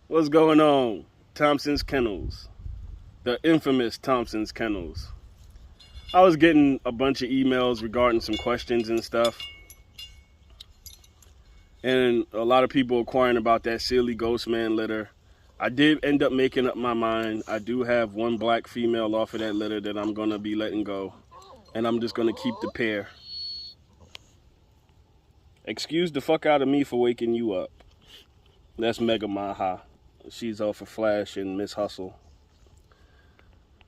What's going on? Thompson'S Kennels, the infamous Thompson'S Kennels. I was getting a bunch of emails regarding some questions and stuff, and a lot of people inquiring about that silly ghost man litter. I did end up making up my mind. I do have one black female off of that litter that I'm gonna be letting go, and I'm just gonna keep the pair. Excuse the fuck out of me for waking you up. That's Mega Maha. She's off of Flash and Miss Hustle.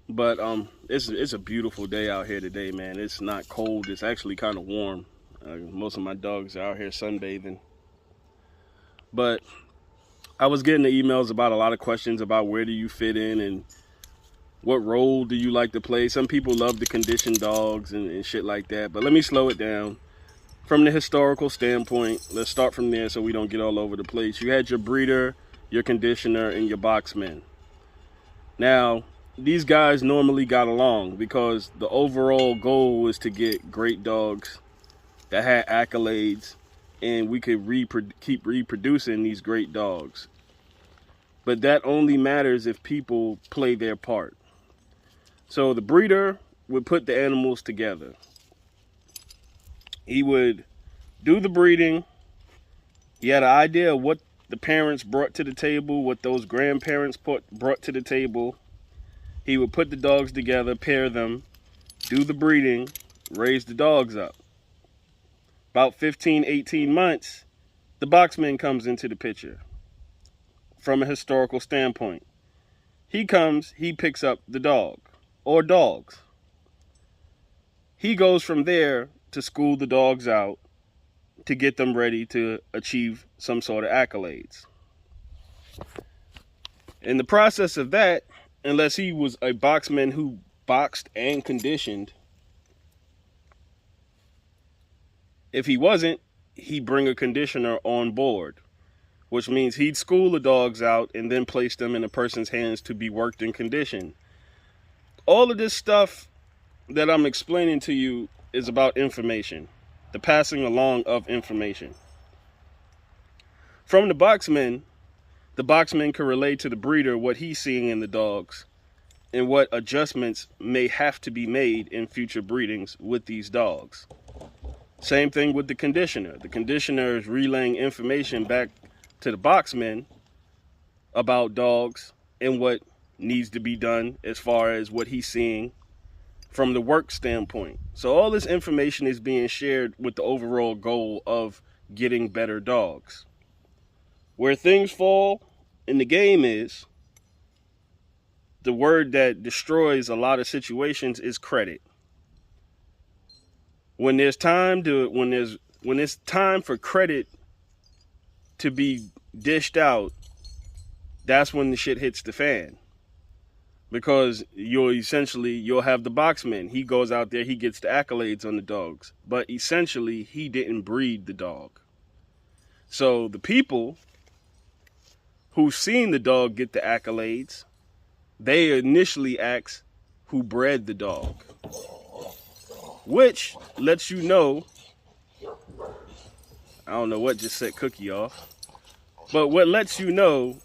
But it's a beautiful day out here today, man. It's not cold. It's actually kind of warm. Most of my dogs are out here sunbathing. But I was getting the emails about a lot of questions about where do you fit in and what role do you like to play. Some people love to condition dogs and shit like that. But let me slow it down. From the historical standpoint, let's start from there so we don't get all over the place. You had your breeder, your conditioner, and your boxman. Now, these guys normally got along because the overall goal was to get great dogs that had accolades, and we could keep reproducing these great dogs. But that only matters if people play their part. So the breeder would put the animals together. He would do the breeding. He had an idea of what the parents brought to the table, what those grandparents brought to the table. He would put the dogs together, pair them, do the breeding, raise the dogs up. About 15, 18 months, the boxman comes into the picture from a historical standpoint. He comes, he picks up the dog or dogs. He goes from there to school the dogs out to get them ready to achieve some sort of accolades. In the process of that, unless he was a boxman who boxed and conditioned, if he wasn't, he'd bring a conditioner on board, which means he'd school the dogs out and then place them in a person's hands to be worked and conditioned. All of this stuff that I'm explaining to you is about information, the passing along of information. From the boxman can relay to the breeder what he's seeing in the dogs and what adjustments may have to be made in future breedings with these dogs. Same thing with the conditioner. The conditioner is relaying information back to the boxman about dogs and what needs to be done as far as what he's seeing from the work standpoint. So all this information is being shared with the overall goal of getting better dogs. Where things fall in the game is, the word that destroys a lot of situations is credit. When it's time for credit to be dished out, that's when the shit hits the fan. Because you'll have the boxman. He goes out there, he gets the accolades on the dogs. But essentially, he didn't breed the dog. So the people who've seen the dog get the accolades, they initially ask who bred the dog. Which lets you know, I don't know what just set Cookie off, but what lets you know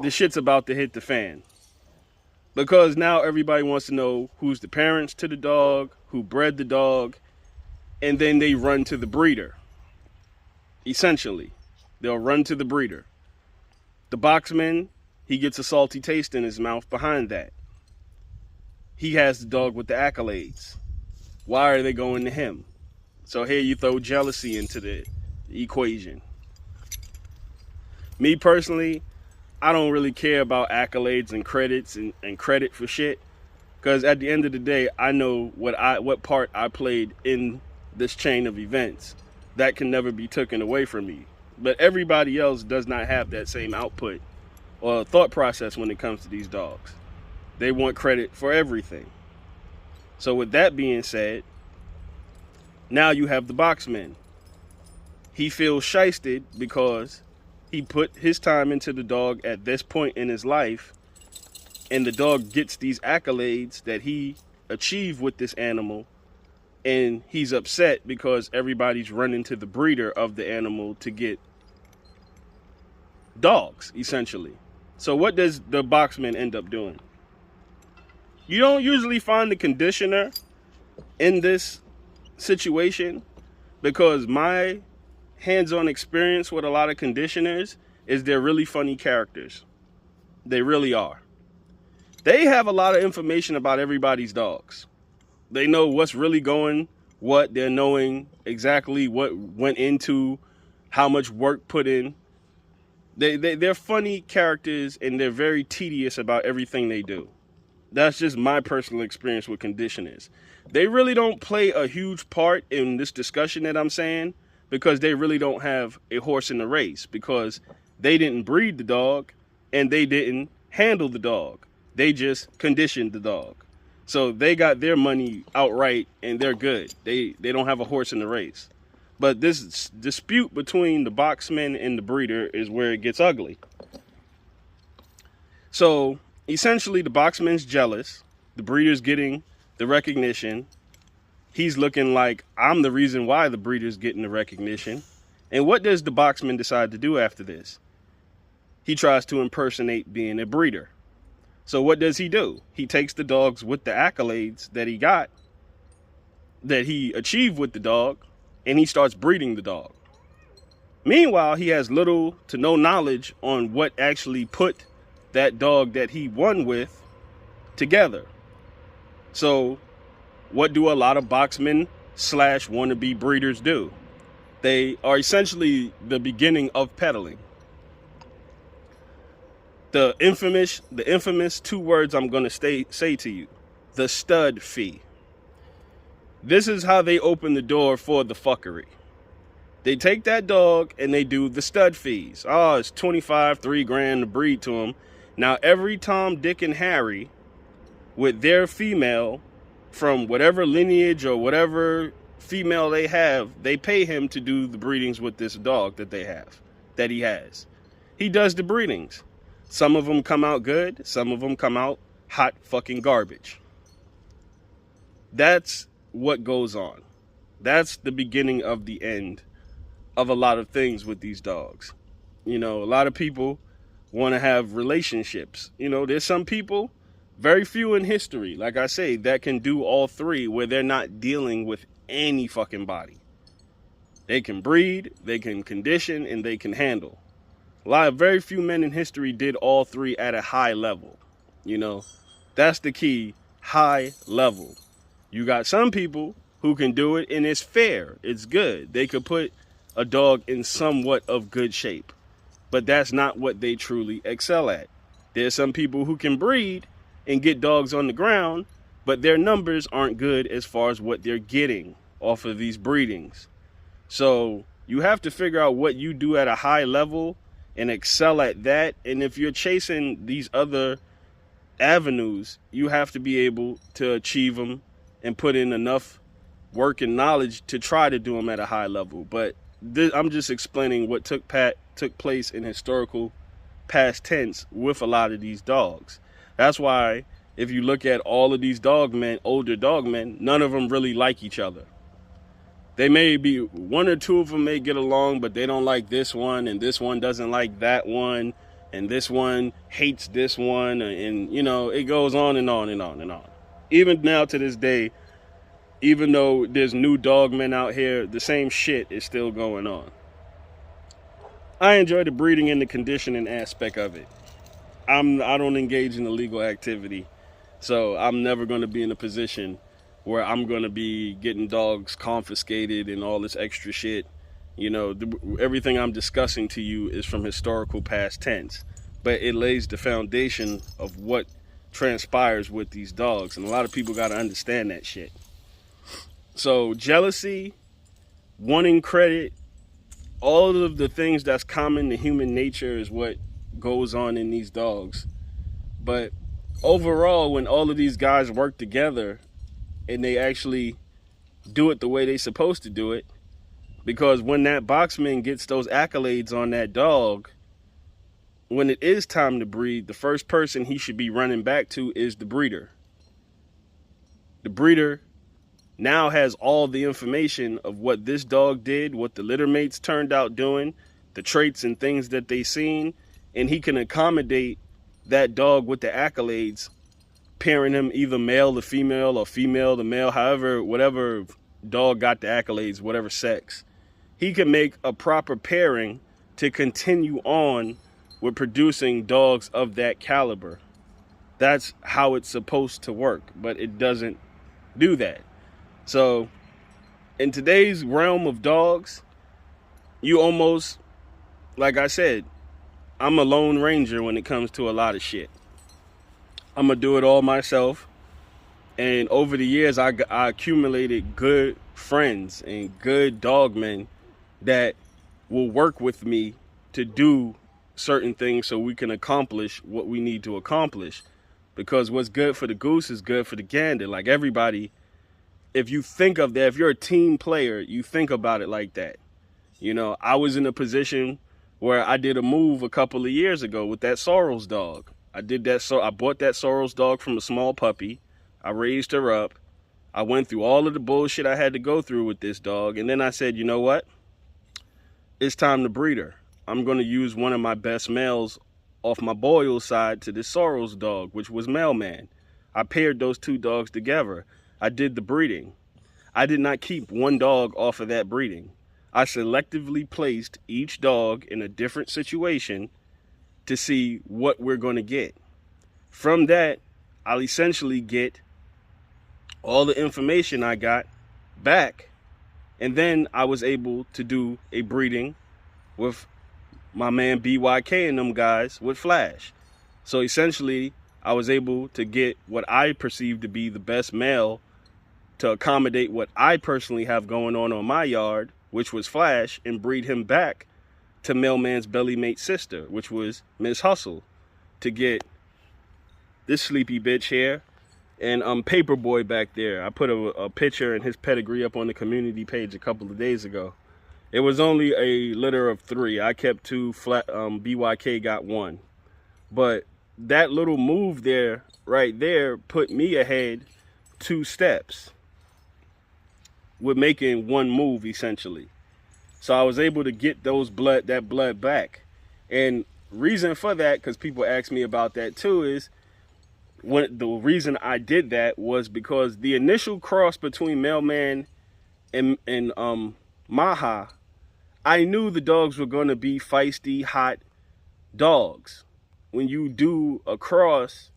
the shit's about to hit the fan. Because now everybody wants to know who's the parents to the dog, who bred the dog, and then they run to the breeder. Essentially, they'll run to the breeder. The boxman, he gets a salty taste in his mouth behind that. He has the dog with the accolades. Why are they going to him? So here you throw jealousy into the equation. Me personally, I don't really care about accolades and credits and credit for shit, because at the end of the day, I know what part I played in this chain of events. That can never be taken away from me. But everybody else does not have that same output or thought process when it comes to these dogs. They want credit for everything. So with that being said, now you have the boxman. He feels shysted because he put his time into the dog at this point in his life, and the dog gets these accolades that he achieved with this animal, and he's upset because everybody's running to the breeder of the animal to get dogs, essentially. So what does the boxman end up doing? You don't usually find the conditioner in this situation, because my hands-on experience with a lot of conditioners is they're really funny characters. They really are. They have a lot of information about everybody's dogs. They know what's really going, what they're knowing exactly what went into, how much work put in. They're funny characters, and they're very tedious about everything they do. That's just my personal experience with conditioners. They really don't play a huge part in this discussion that I'm saying, because they really don't have a horse in the race, because they didn't breed the dog and they didn't handle the dog. They just conditioned the dog. So they got their money outright and they're good. They don't have a horse in the race. But this dispute between the boxman and the breeder is where it gets ugly. So essentially the boxman's jealous. The breeder's getting the recognition. He's looking like, I'm the reason why the breeder's getting the recognition. And what does the boxman decide to do after this? He tries to impersonate being a breeder. So what does he do? He takes the dogs with the accolades that he got, that he achieved with the dog, and he starts breeding the dog. Meanwhile, he has little to no knowledge on what actually put that dog that he won with together. So what do a lot of boxmen / wannabe breeders do? They are essentially the beginning of peddling. The infamous two words I'm going to say to you: the stud fee. This is how they open the door for the fuckery. They take that dog and they do the stud fees. Oh, it's 25, $3 to breed to him. Now every Tom, Dick, and Harry with their female from whatever lineage or whatever female they have, they pay him to do the breedings with this dog that they have, that he has. He does the breedings. Some of them come out good. Some of them come out hot fucking garbage. That's what goes on. That's the beginning of the end of a lot of things with these dogs. You know, a lot of people want to have relationships. You know, there's some people, very few in history, like I say, that can do all three, where they're not dealing with any fucking body. They can breed, they can condition, and they can handle. Very few men in history did all three at a high level. You know, that's the key, high level. You got some people who can do it, and it's fair, it's good. They could put a dog in somewhat of good shape, but that's not what they truly excel at. There's some people who can breed and get dogs on the ground, but their numbers aren't good as far as what they're getting off of these breedings. So you have to figure out what you do at a high level and excel at that. And if you're chasing these other avenues, you have to be able to achieve them and put in enough work and knowledge to try to do them at a high level. But I'm just explaining what took place in historical past tense with a lot of these dogs. That's why if you look at all of these older dog men, none of them really like each other. They may be, one or two of them may get along, but they don't like this one, and this one doesn't like that one, and this one hates this one, and you know, it goes on and on and on and on. Even now to this day, even though there's new dog men out here, the same shit is still going on. I enjoy the breeding and the conditioning aspect of it. I don't engage in illegal activity, so I'm never going to be in a position where I'm going to be getting dogs confiscated and all this extra shit. You know, everything I'm discussing to you is from historical past tense, but it lays the foundation of what transpires with these dogs, and a lot of people got to understand that shit. So jealousy, wanting credit, all of the things that's common to human nature is what goes on in these dogs. But overall, when all of these guys work together and they actually do it the way they're supposed to do it, because when that boxman gets those accolades on that dog, when it is time to breed, the first person he should be running back to is the breeder. The breeder now has all the information of what this dog did, what the litter mates turned out doing, the traits and things that they seen, and he can accommodate that dog with the accolades, pairing him either male to female or female to male, however, whatever dog got the accolades, whatever sex, he can make a proper pairing to continue on with producing dogs of that caliber. That's how it's supposed to work, but it doesn't do that. So in today's realm of dogs, you almost, like I said, I'm a lone ranger when it comes to a lot of shit. I'm gonna do it all myself. And over the years, I accumulated good friends and good dog men that will work with me to do certain things so we can accomplish what we need to accomplish. Because what's good for the goose is good for the gander. Like everybody, if you think of that, if you're a team player, you think about it like that. You know, I was in a position where I did a move a couple of years ago with that Sorrels dog. I did that, so I bought that Sorrels dog from a small puppy. I raised her up. I went through all of the bullshit I had to go through with this dog. And then I said, you know what? It's time to breed her. I'm going to use one of my best males off my Boyle side to this Sorrels dog, which was Mailman. I paired those two dogs together. I did the breeding. I did not keep one dog off of that breeding. I selectively placed each dog in a different situation to see what we're going to get. From that, I'll essentially get all the information I got back, and then I was able to do a breeding with my man BYK and them guys with Flash. So essentially, I was able to get what I perceive to be the best male to accommodate what I personally have going on my yard, which was Flash, and breed him back to Mailman's belly mate sister, which was Miss Hustle, to get this sleepy bitch here and Paperboy back there. I put a picture and his pedigree up on the community page a couple of days ago. It was only a litter of 3. I kept 2, BYK got 1. But that little move there, right there, put me ahead 2 steps with making one move, essentially. So I was able to get that blood back. And reason for that, because people ask me about that too, is the reason I did that was because the initial cross between Mailman and Maha, I knew the dogs were going to be feisty, hot dogs. When you do a cross,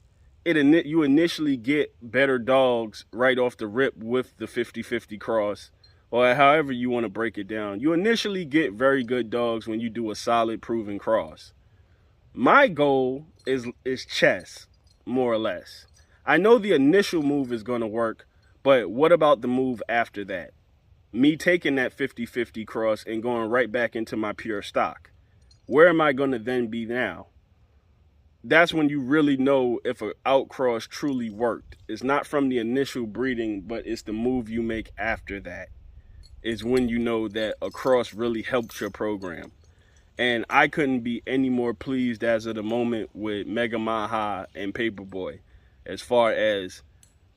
you initially get better dogs right off the rip with the 50-50 cross, or however you want to break it down. You initially get very good dogs when you do a solid proven cross. My goal is chess, more or less. I know the initial move is going to work, but what about the move after that? Me taking that 50-50 cross and going right back into my pure stock. Where am I going to then be now? That's when you really know if an outcross truly worked. It's not from the initial breeding, but it's the move you make after that. Is when you know that a cross really helped your program. And I couldn't be any more pleased as of the moment with Mega Maha and Paperboy, as far as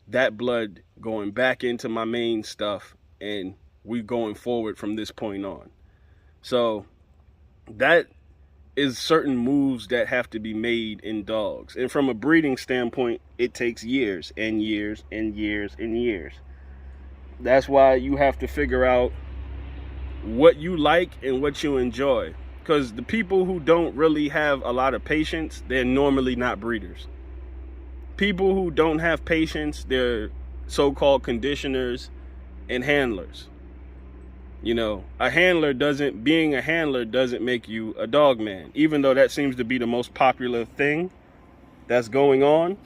that blood going back into my main stuff and we going forward from this point on. So that is certain moves that have to be made in dogs. And from a breeding standpoint, it takes years and years and years and years. That's why you have to figure out what you like and what you enjoy. Because the people who don't really have a lot of patience, they're normally not breeders. People who don't have patience, they're so-called conditioners and handlers. You know, being a handler doesn't make you a dog man. Even though that seems to be the most popular thing that's going on.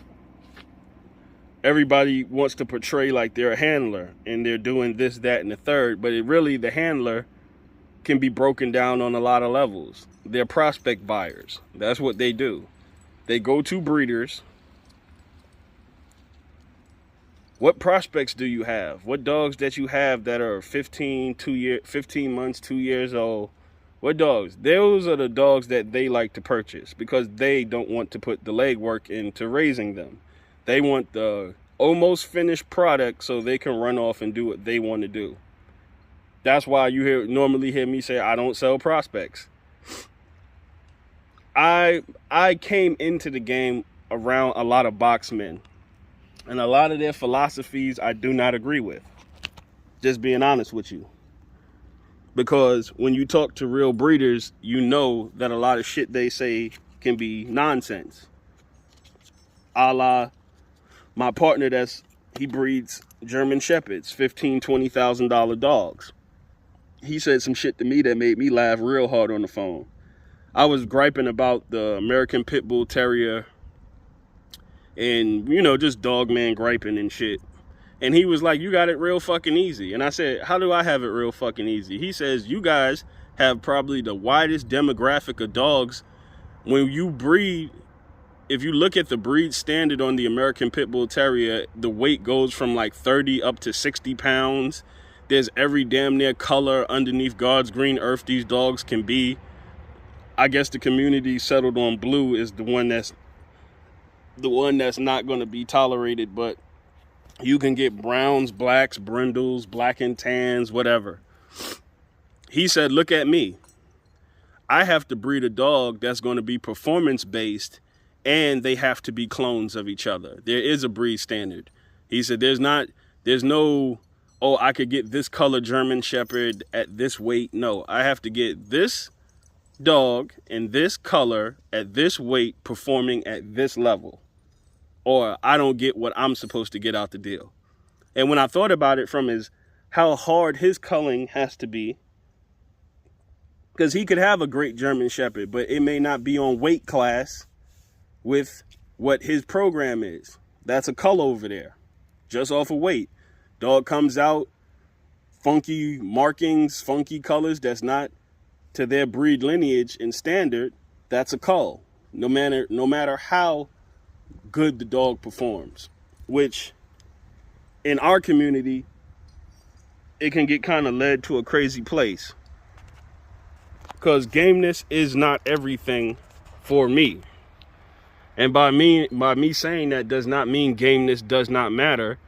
Everybody wants to portray like they're a handler and they're doing this, that, and the third. But the handler can be broken down on a lot of levels. They're prospect buyers. That's what they do. They go to breeders. What prospects do you have? What dogs that you have that are 15 months, 2 years old? What dogs? Those are the dogs that they like to purchase because they don't want to put the legwork into raising them. They want the almost finished product so they can run off and do what they want to do. That's why you normally hear me say, I don't sell prospects. I came into the game around a lot of boxmen, and a lot of their philosophies I do not agree with. Just being honest with you. Because when you talk to real breeders, you know that a lot of shit they say can be nonsense. A la my partner he breeds German Shepherds, $15,000, $20,000 dogs. He said some shit to me that made me laugh real hard on the phone. I was griping about the American Pitbull Terrier and, you know, just dog man griping and shit. And he was like, you got it real fucking easy. And I said, how do I have it real fucking easy? He says, you guys have probably the widest demographic of dogs. When you breed, if you look at the breed standard on the American Pitbull Terrier, the weight goes from like 30 up to 60 pounds. There's every damn near color underneath God's green earth these dogs can be. I guess the community settled on blue is the one that's not going to be tolerated, but you can get browns, blacks, brindles, black and tans, whatever. He said, look at me. I have to breed a dog that's going to be performance based, and they have to be clones of each other. There is a breed standard. He said, there's no, oh, I could get this color German Shepherd at this weight. No, I have to get this dog in this color at this weight performing at this level, or I don't get what I'm supposed to get out the deal. And when I thought about it from how hard his culling has to be, because he could have a great German Shepherd, but it may not be on weight class with what his program is. That's a cull over there, just off of weight. Dog comes out, funky markings, funky colors, that's not to their breed lineage and standard, that's a cull. No matter how good the dog performs, which in our community, it can get kind of led to a crazy place. Because gameness is not everything for me. And by me saying that does not mean gameness does not matter.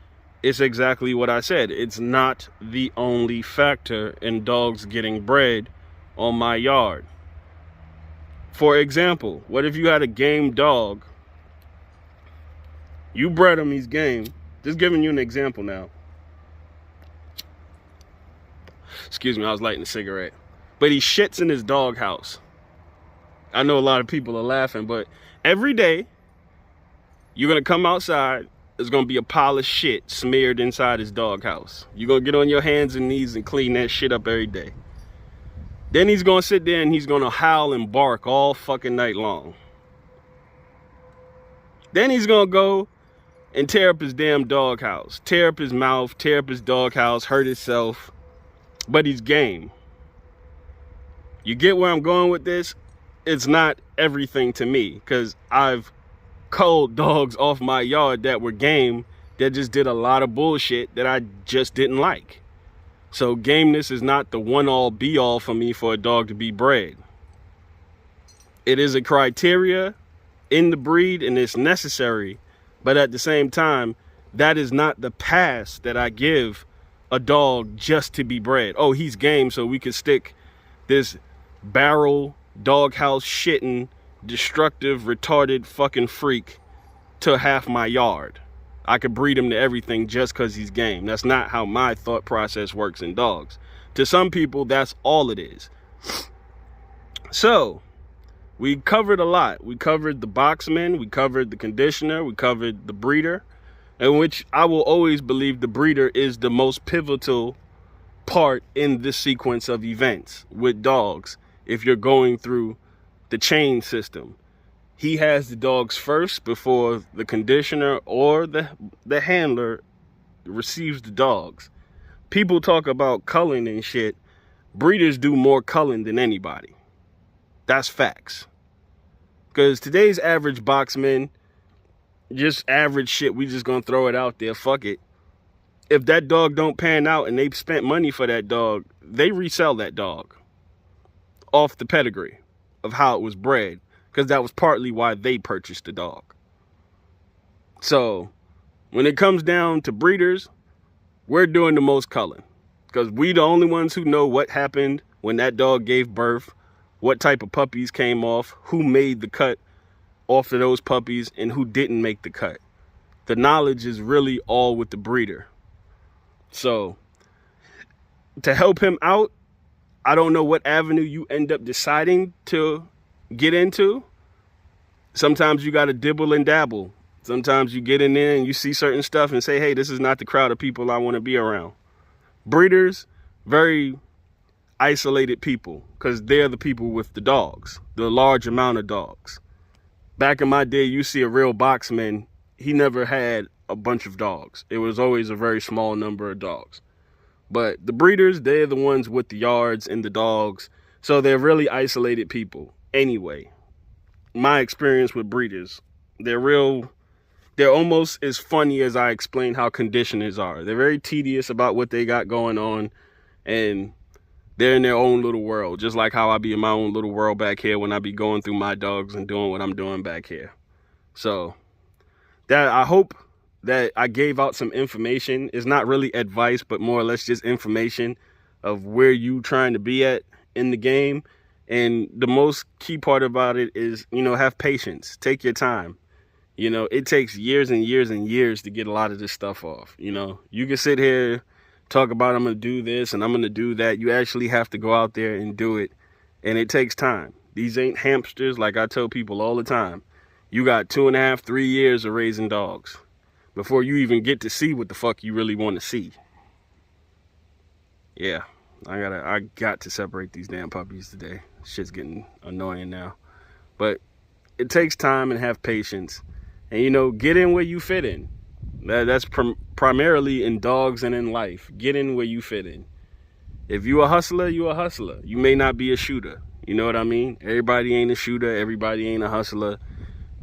It's exactly what I said. It's not the only factor in dogs getting bred on my yard. For example, what if you had a game dog? You bred him, he's game. Just giving you an example now. Excuse me, I was lighting a cigarette. But he shits in his doghouse. I know a lot of people are laughing, but every day you're gonna come outside, there's gonna be a pile of shit smeared inside his doghouse. You're gonna get on your hands and knees and clean that shit up every day. Then he's gonna sit there and he's gonna howl and bark all fucking night long. Then he's gonna go and tear up his damn doghouse, tear up his mouth, tear up his doghouse, hurt himself, but he's game. You get where I'm going with this? It's not everything to me, because I've culled dogs off my yard that were game that just did a lot of bullshit that I just didn't like. So gameness is not the one-all be-all for me for a dog to be bred. It is a criteria in the breed and it's necessary, but at the same time, that is not the pass that I give a dog just to be bred. Oh, he's game, so we could stick this barrel, doghouse shitting, destructive, retarded fucking freak to half my yard. I could breed him to everything just because he's game. That's not how my thought process works in dogs. To some people, that's all it is. So, we covered a lot. We covered the boxman, we covered the conditioner, we covered the breeder, in which I will always believe the breeder is the most pivotal part in this sequence of events with dogs. If you're going through the chain system, he has the dogs first before the conditioner or the handler receives the dogs. People talk about culling and shit. Breeders do more culling than anybody. That's facts. Because today's average boxman, just average shit, we just gonna throw it out there, fuck it. If that dog don't pan out and they've spent money for that dog, they resell that dog off the pedigree of how it was bred, because that was partly why they purchased the dog. So when it comes down to breeders, we're doing the most culling, because we the only ones who know what happened when that dog gave birth, what type of puppies came off, who made the cut off of those puppies, and who didn't make the cut. The knowledge is really all with the breeder. So to help him out, I don't know what avenue you end up deciding to get into. Sometimes you got to dibble and dabble. Sometimes you get in there and you see certain stuff and say, hey, this is not the crowd of people I want to be around. Breeders, very isolated people, because they're the people with the dogs, the large amount of dogs. Back in my day, you see a real boxman, he never had a bunch of dogs. It was always a very small number of dogs. But the breeders, they're the ones with the yards and the dogs. So they're really isolated people. Anyway, my experience with breeders, they're almost as funny as I explain how conditioners are. They're very tedious about what they got going on, and they're in their own little world, just like how I be in my own little world back here when I be going through my dogs and doing what I'm doing back here. So that, I hope that I gave out some information. It's not really advice, but more or less just information of where you trying to be at in the game. And the most key part about it is, you know, have patience. Take your time. You know, it takes years and years and years to get a lot of this stuff off. You know, you can sit here, talk about I'm going to do this and I'm going to do that. You actually have to go out there and do it. And it takes time. These ain't hamsters. Like I tell people all the time, you got 2.5, 3 years of raising dogs before you even get to see what the fuck you really want to see. Yeah, I got to separate these damn puppies today. Shit's getting annoying now. But it takes time and have patience. And, you know, get in where you fit in. That's primarily in dogs and in life. Get in where you fit in. If you a hustler, you a hustler. You may not be a shooter. You know what I mean? Everybody ain't a shooter. Everybody ain't a hustler.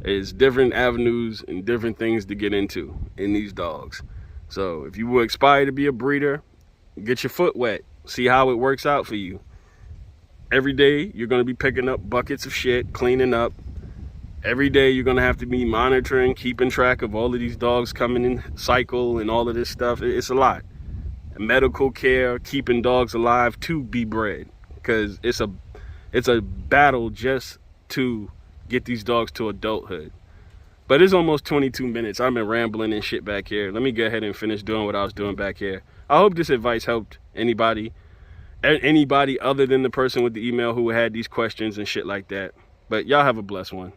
There's different avenues and different things to get into in these dogs. So if you were aspire to be a breeder, get your foot wet. See how it works out for you. Every day, you're going to be picking up buckets of shit, cleaning up. Every day you're going to have to be monitoring, keeping track of all of these dogs coming in cycle and all of this stuff. It's a lot. Medical care, keeping dogs alive to be bred, because it's a battle just to get these dogs to adulthood. But it's almost 22 minutes. I've been rambling and shit back here. Let me go ahead and finish doing what I was doing back here. I hope this advice helped anybody other than the person with the email who had these questions and shit like that. But y'all have a blessed one.